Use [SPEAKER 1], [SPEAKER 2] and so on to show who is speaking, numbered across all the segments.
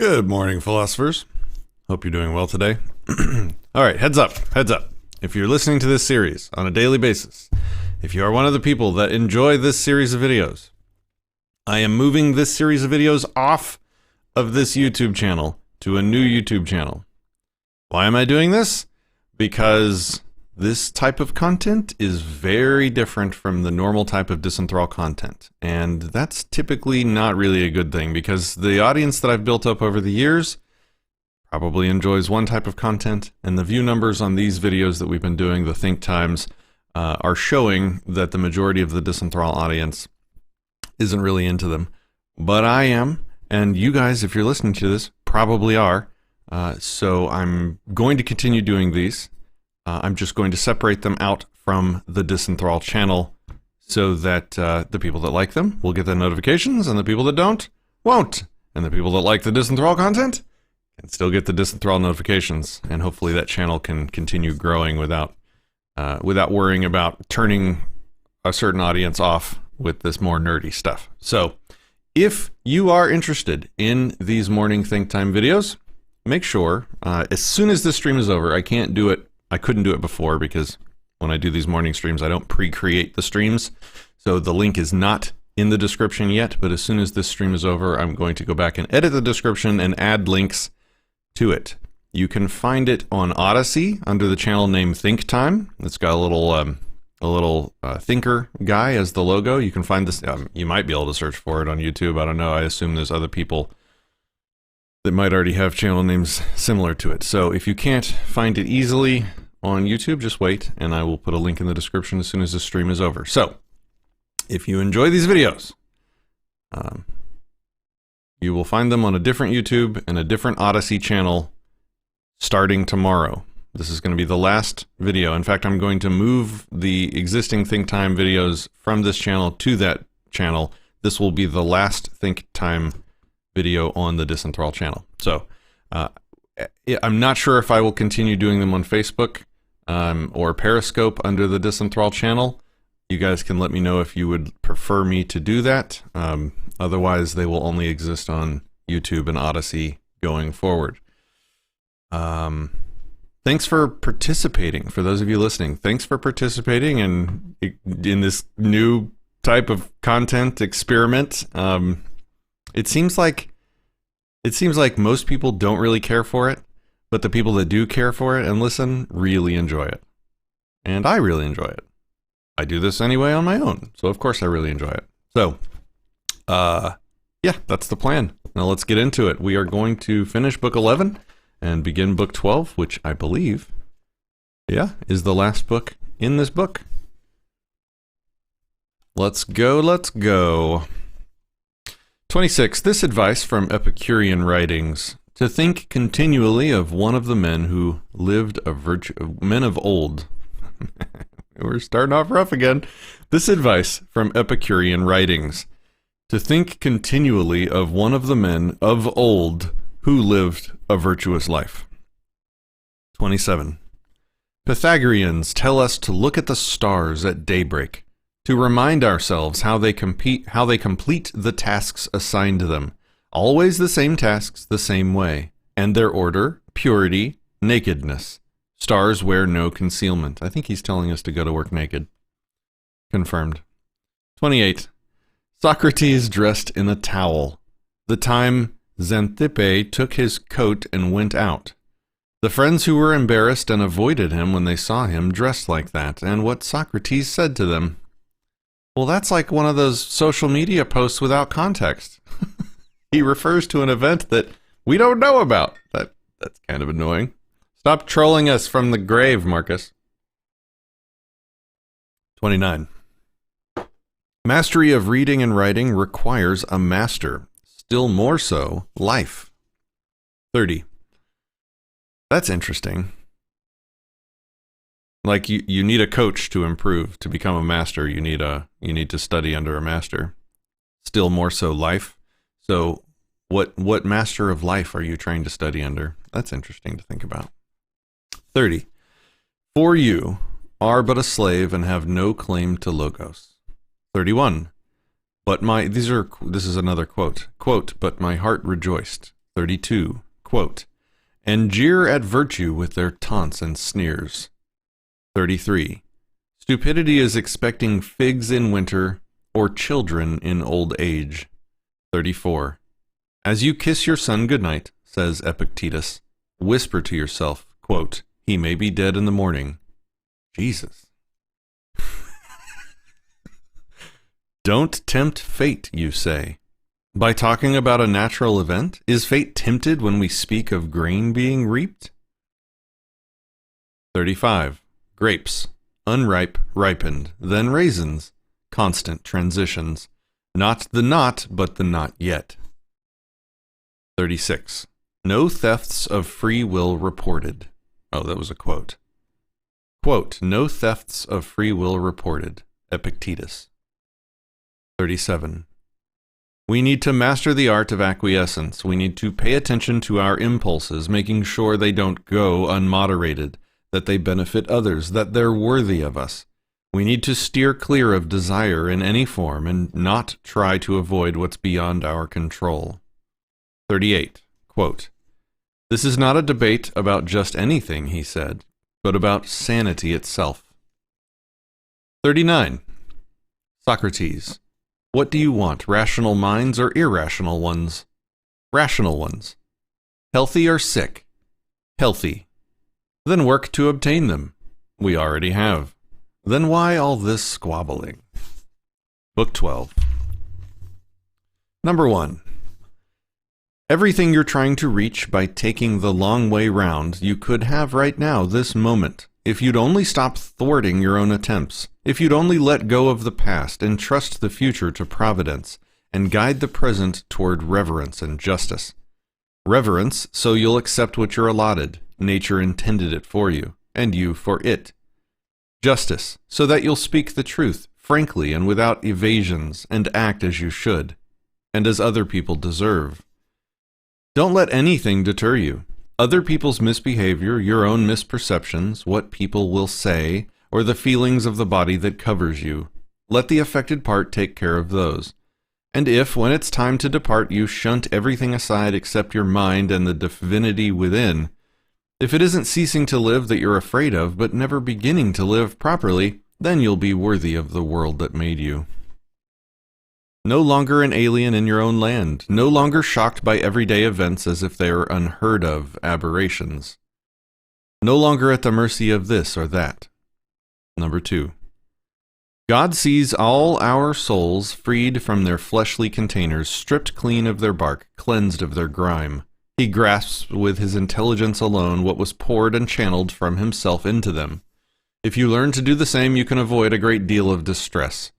[SPEAKER 1] Good morning, philosophers. Hope you're doing well today. All right, heads up. If you're listening to this series on a daily basis, if you are one of the people that enjoy this series of videos, I am moving this series of videos off of this YouTube channel to a new YouTube channel. Why am I doing this? Because this type of content is very different from the normal type of disenthrall content. And that's typically not really a good thing because the audience that I've built up over the years probably enjoys one type of content, and the view numbers on these videos that we've been doing, the think times, are showing that the majority of the disenthrall audience isn't really into them. But I am, and you guys, if you're listening to this, probably are. So I'm going to continue doing these. I'm just going to separate them out from the disenthrall channel so that the people that like them will get the notifications, and the people that don't won't. And the people that like the disenthrall content can still get the disenthrall notifications, and hopefully that channel can continue growing without worrying about turning a certain audience off with this more nerdy stuff. So if you are interested in these morning think time videos, make sure as soon as this stream is over, I couldn't do it before because when I do these morning streams, I don't pre-create the streams. So the link is not in the description yet, but as soon as this stream is over, I'm going to go back and edit the description and add links to it. You can find it on Odysee under the channel name Think Time. It's got a little thinker guy as the logo. You can find this. You might be able to search for it on YouTube. I don't know. I assume there's other people that might already have channel names similar to it. So if you can't find it easily on YouTube, just wait, and I will put a link in the description as soon as the stream is over. So if you enjoy these videos, you will find them on a different YouTube and a different Odysee channel starting tomorrow. This is going to be the last video. In fact, I'm going to move the existing Think Time videos from this channel to that channel. This will be the last Think Time video on the disenthrall channel. So I'm not sure if I will continue doing them on Facebook or Periscope under the disenthrall channel. You guys can let me know if you would prefer me to do that. Otherwise, they will only exist on YouTube and Odysee going forward. Thanks for participating. For those of you listening, thanks for participating in this new type of content experiment. It seems like most people don't really care for it, but the people that do care for it and listen really enjoy it. And I really enjoy it. I do this anyway on my own, so of course I really enjoy it. So, yeah, that's the plan. Now let's get into it. We are going to finish book 11 and begin book 12, which I believe, yeah, is the last book in this book. Let's go. 26. This advice from Epicurean writings: to think continually of one of the men who lived men of old. We're starting off rough again. This advice from Epicurean writings: to think continually of one of the men of old who lived a virtuous life. 27. Pythagoreans tell us to look at the stars at daybreak, to remind ourselves how they complete the tasks assigned to them, always the same tasks the same way, and their order, purity, nakedness. Stars wear no concealment. I think he's telling us to go to work naked. Confirmed. 28. Socrates dressed in a towel. The time Xanthippe took his coat and went out. The friends who were embarrassed and avoided him when they saw him dressed like that, and what Socrates said to them. Well, that's like one of those social media posts without context. He refers to an event that we don't know about. That's kind of annoying. Stop trolling us from the grave, Marcus. 29. Mastery of reading and writing requires a master. Still more so, life. 30. That's interesting. Like you need a coach to improve. To become a master, you need to study under a master. Still more so, life. So what master of life are you trying to study under? That's interesting to think about. 30. For you are but a slave and have no claim to logos. 31. This is another quote. Quote, but my heart rejoiced. 32. Quote, and jeer at virtue with their taunts and sneers. 33. Stupidity is expecting figs in winter or children in old age. 34. As you kiss your son goodnight, says Epictetus, whisper to yourself, quote, he may be dead in the morning. Jesus. Don't tempt fate, you say. By talking about a natural event, is fate tempted when we speak of grain being reaped? 35. Grapes, unripe, ripened, then raisins, constant transitions. Not the not, but the not yet. 36. No thefts of free will reported. Oh, that was a quote. Quote, no thefts of free will reported. Epictetus. 37. We need to master the art of acquiescence. We need to pay attention to our impulses, making sure they don't go unmoderated, that they benefit others, that they're worthy of us. We need to steer clear of desire in any form and not try to avoid what's beyond our control. 38. Quote, this is not a debate about just anything, he said, but about sanity itself. 39. Socrates. What do you want, rational minds or irrational ones? Rational ones. Healthy or sick? Healthy. Then work to obtain them. We already have. Then why all this squabbling? Book 12. Number 1. Everything you're trying to reach by taking the long way round, you could have right now, this moment, if you'd only stop thwarting your own attempts, if you'd only let go of the past and trust the future to providence, and guide the present toward reverence and justice. Reverence, so you'll accept what you're allotted. Nature intended it for you, and you for it. Justice, so that you'll speak the truth, frankly and without evasions, and act as you should, and as other people deserve. Don't let anything deter you. Other people's misbehavior, your own misperceptions, what people will say, or the feelings of the body that covers you. Let the affected part take care of those. And if, when it's time to depart, you shunt everything aside except your mind and the divinity within, if it isn't ceasing to live that you're afraid of, but never beginning to live properly, then you'll be worthy of the world that made you. No longer an alien in your own land, no longer shocked by everyday events as if they are unheard of aberrations. No longer at the mercy of this or that. Number 2. God sees all our souls freed from their fleshly containers, stripped clean of their bark, cleansed of their grime. He grasps with his intelligence alone what was poured and channeled from himself into them. If you learn to do the same, you can avoid a great deal of distress.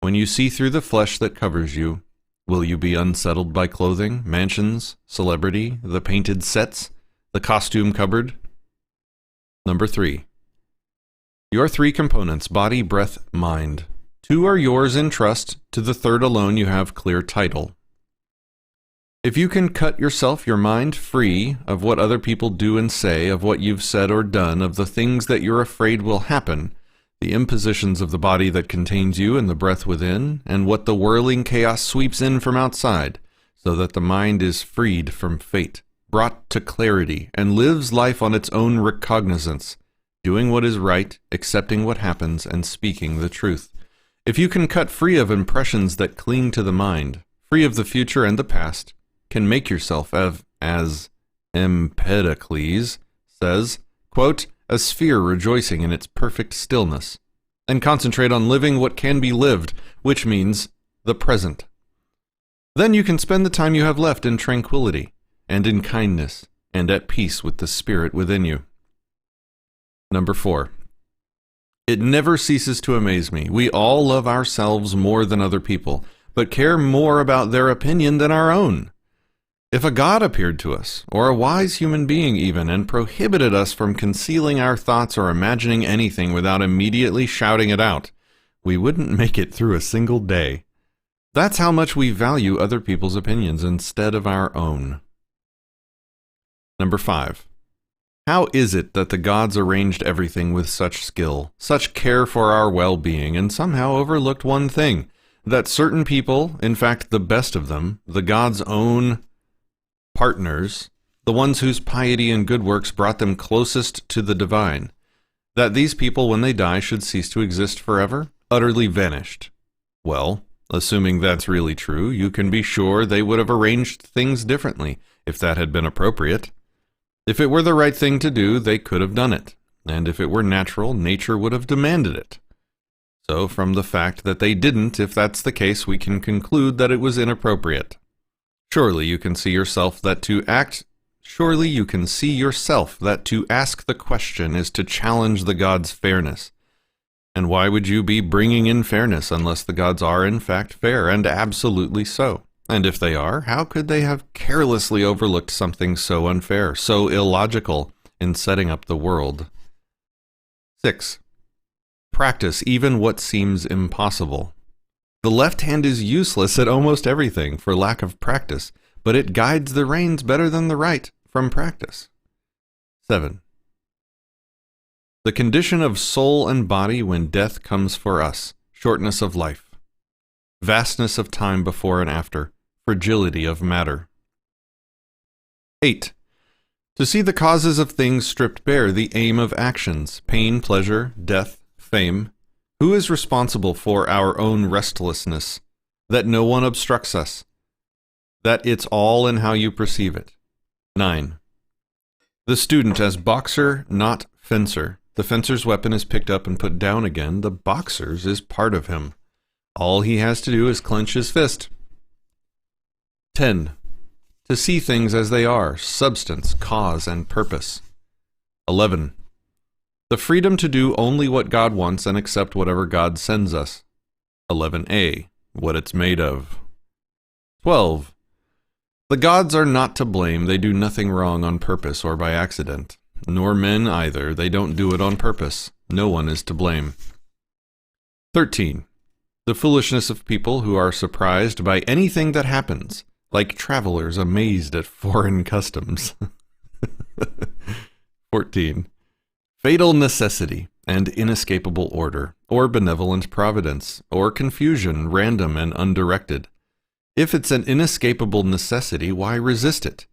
[SPEAKER 1] When you see through the flesh that covers you, will you be unsettled by clothing, mansions, celebrity, the painted sets, the costume cupboard? Number 3. Your 3 components, body, breath, mind. 2 are yours in trust, to the 3rd alone you have clear title. If you can cut yourself, your mind, free of what other people do and say, of what you've said or done, of the things that you're afraid will happen, the impositions of the body that contains you and the breath within, and what the whirling chaos sweeps in from outside, so that the mind is freed from fate, brought to clarity, and lives life on its own recognizance, doing what is right, accepting what happens, and speaking the truth. If you can cut free of impressions that cling to the mind, free of the future and the past, can make yourself as Empedocles says, quote, a sphere rejoicing in its perfect stillness, and concentrate on living what can be lived, which means the present. Then you can spend the time you have left in tranquility, and in kindness, and at peace with the spirit within you. Number 4. It never ceases to amaze me. We all love ourselves more than other people, but care more about their opinion than our own. If a god appeared to us, or a wise human being even, and prohibited us from concealing our thoughts or imagining anything without immediately shouting it out, we wouldn't make it through a single day. That's how much we value other people's opinions instead of our own. Number 5. How is it that the gods arranged everything with such skill, such care for our well-being, and somehow overlooked one thing, that certain people, in fact the best of them, the gods' own partners, the ones whose piety and good works brought them closest to the divine, that these people, when they die, should cease to exist forever, utterly vanished. Well, assuming that's really true, you can be sure they would have arranged things differently, if that had been appropriate. If it were the right thing to do, they could have done it, and if it were natural, nature would have demanded it. So, from the fact that they didn't, if that's the case, we can conclude that it was inappropriate. Surely you can see yourself that to ask the question is to challenge the gods' fairness. And why would you be bringing in fairness unless the gods are in fact fair, and absolutely so? And if they are, how could they have carelessly overlooked something so unfair, so illogical in setting up the world? 6. Practice even what seems impossible. The left hand is useless at almost everything for lack of practice, but it guides the reins better than the right from practice. 7. The condition of soul and body when death comes for us, shortness of life, vastness of time before and after, fragility of matter. 8. To see the causes of things stripped bare, the aim of actions, pain, pleasure, death, fame. Who is responsible for our own restlessness, that no one obstructs us, that it's all in how you perceive it? 9. The student as boxer, not fencer. The fencer's weapon is picked up and put down again. The boxer's is part of him. All he has to do is clench his fist. 10. To see things as they are, substance, cause, and purpose. 11. The freedom to do only what God wants and accept whatever God sends us. 11a. What it's made of. 12. The gods are not to blame. They do nothing wrong on purpose or by accident. Nor men either. They don't do it on purpose. No one is to blame. 13. The foolishness of people who are surprised by anything that happens, like travelers amazed at foreign customs. 14. Fatal necessity and inescapable order, or benevolent providence, or confusion, random and undirected. If it's an inescapable necessity, why resist it?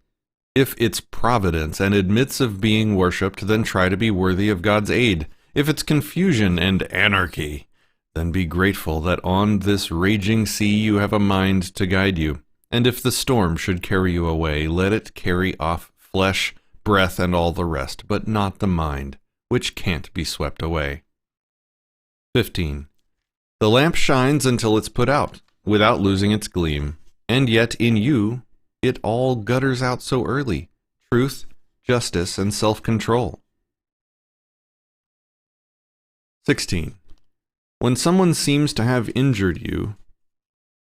[SPEAKER 1] If it's providence and admits of being worshipped, then try to be worthy of God's aid. If it's confusion and anarchy, then be grateful that on this raging sea you have a mind to guide you. And if the storm should carry you away, let it carry off flesh, breath, and all the rest, but not the mind, which can't be swept away. 15. The lamp shines until it's put out, without losing its gleam, and yet in you it all gutters out so early, truth, justice, and self-control. 16. When someone seems to have injured you,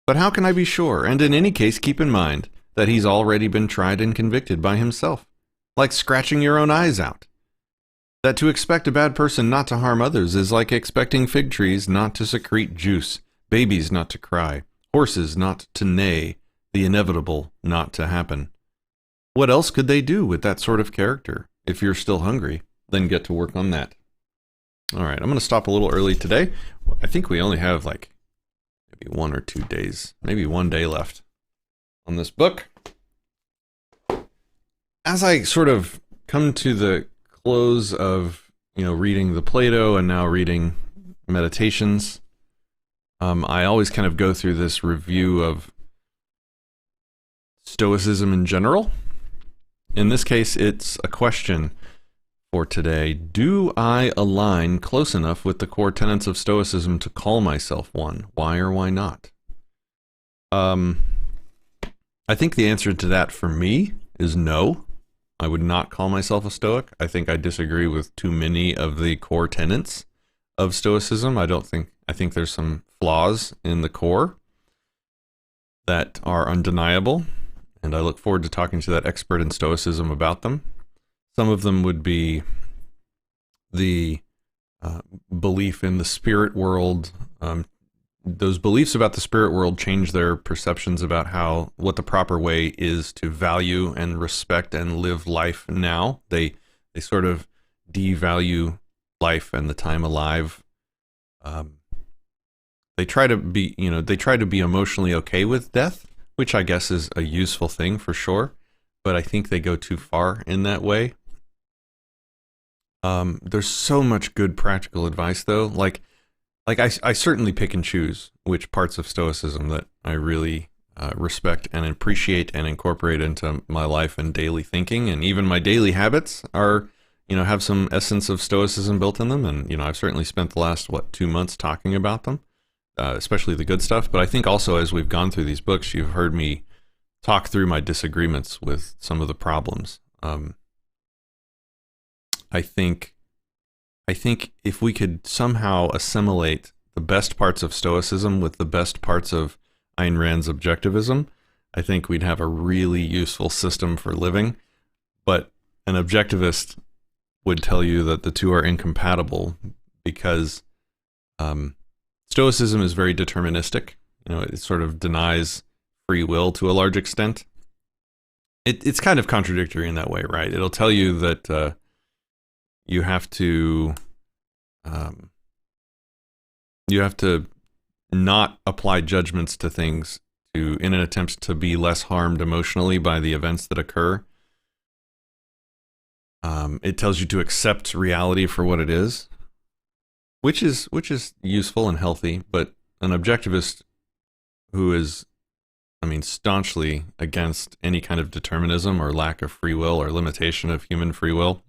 [SPEAKER 1] but how can I be sure? And in any case, keep in mind that he's already been tried and convicted by himself, like scratching your own eyes out. That to expect a bad person not to harm others is like expecting fig trees not to secrete juice, babies not to cry, horses not to neigh, the inevitable not to happen. What else could they do with that sort of character? If you're still hungry, then get to work on that. All right, I'm going to stop a little early today. I think we only have like maybe 1 or 2 days, maybe 1 day left on this book. As I sort of come to the close of, reading the Plato and now reading Meditations, I always kind of go through this review of Stoicism in general. In this case, it's a question for today. Do I align close enough with the core tenets of Stoicism to call myself one? Why or why not? I think the answer to that for me is no. I would not call myself a Stoic. I think I disagree with too many of the core tenets of Stoicism. I think there's some flaws in the core that are undeniable, and I look forward to talking to that expert in Stoicism about them. Some of them would be the belief in the spirit world. Those beliefs about the spirit world change their perceptions about what the proper way is to value and respect and live life now. They sort of devalue life and the time alive. They try to be emotionally okay with death, which I guess is a useful thing for sure. but I think they go too far in that way. There's so much good practical advice, though. Like I certainly pick and choose which parts of Stoicism that I really respect and appreciate and incorporate into my life and daily thinking, and even my daily habits are, have some essence of Stoicism built in them. And I've certainly spent the last 2 months talking about them, especially the good stuff. But I think also as we've gone through these books, you've heard me talk through my disagreements with some of the problems. I think if we could somehow assimilate the best parts of Stoicism with the best parts of Ayn Rand's objectivism, I think we'd have a really useful system for living. But an objectivist would tell you that the two are incompatible because Stoicism is very deterministic. It sort of denies free will to a large extent. It's kind of contradictory in that way, right? It'll tell you that you have to not apply judgments to things in an attempt to be less harmed emotionally by the events that occur. It tells you to accept reality for what it is, which is useful and healthy. But an objectivist who is, staunchly against any kind of determinism or lack of free will or limitation of human free will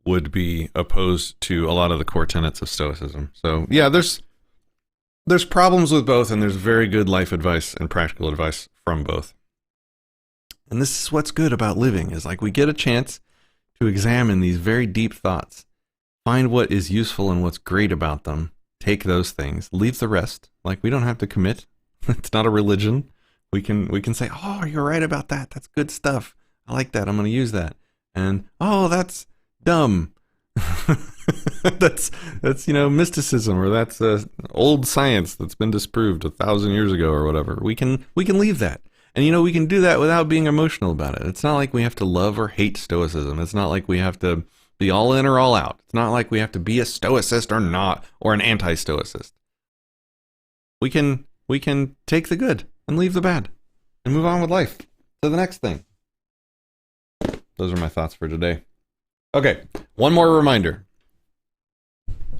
[SPEAKER 1] would be opposed to a lot of the core tenets of Stoicism. So yeah, there's problems with both, and there's very good life advice and practical advice from both. And this is what's good about living, is like we get a chance to examine these very deep thoughts, find what is useful and what's great about them, take those things, leave the rest. Like, we don't have to commit. It's not a religion. We can say, oh, you're right about that. That's good stuff. I like that. I'm going to use that. And, oh, that's dumb. that's mysticism, or that's old science that's been disproved 1,000 years ago or whatever. We can leave that. And we can do that without being emotional about it. It's not like we have to love or hate Stoicism. It's not like we have to be all in or all out. It's not like we have to be a Stoicist or not, or an anti-Stoicist. We can take the good and leave the bad and move on with life to the next thing. Those are my thoughts for today. Okay, one more reminder.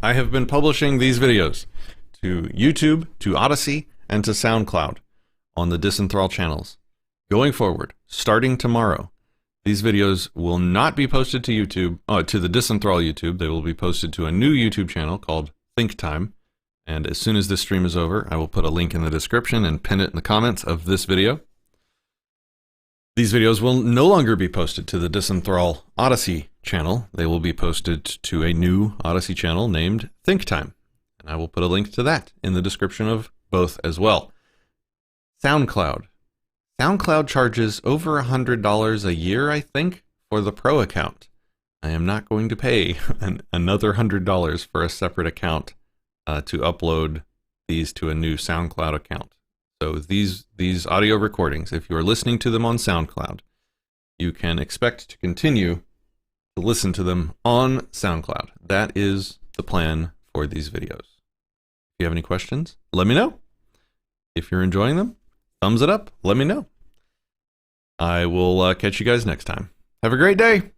[SPEAKER 1] I have been publishing these videos to YouTube, to Odysee, and to SoundCloud on the Disenthrall channels. Going forward, starting tomorrow, these videos will not be posted to YouTube, to the Disenthrall YouTube. They will be posted to a new YouTube channel called Think Time. And as soon as this stream is over, I will put a link in the description and pin it in the comments of this video. These videos will no longer be posted to the Disenthrall Odysee channel. They will be posted to a new Odysee channel named Think Time. And I will put a link to that in the description of both as well. SoundCloud. SoundCloud charges over $100 a year, I think, for the Pro account. I am not going to pay another $100 for a separate account to upload these to a new SoundCloud account. So these audio recordings, if you are listening to them on SoundCloud, you can expect to continue to listen to them on SoundCloud. That is the plan for these videos. If you have any questions, let me know. If you're enjoying them, thumbs it up. Let me know. I will catch you guys next time. Have a great day.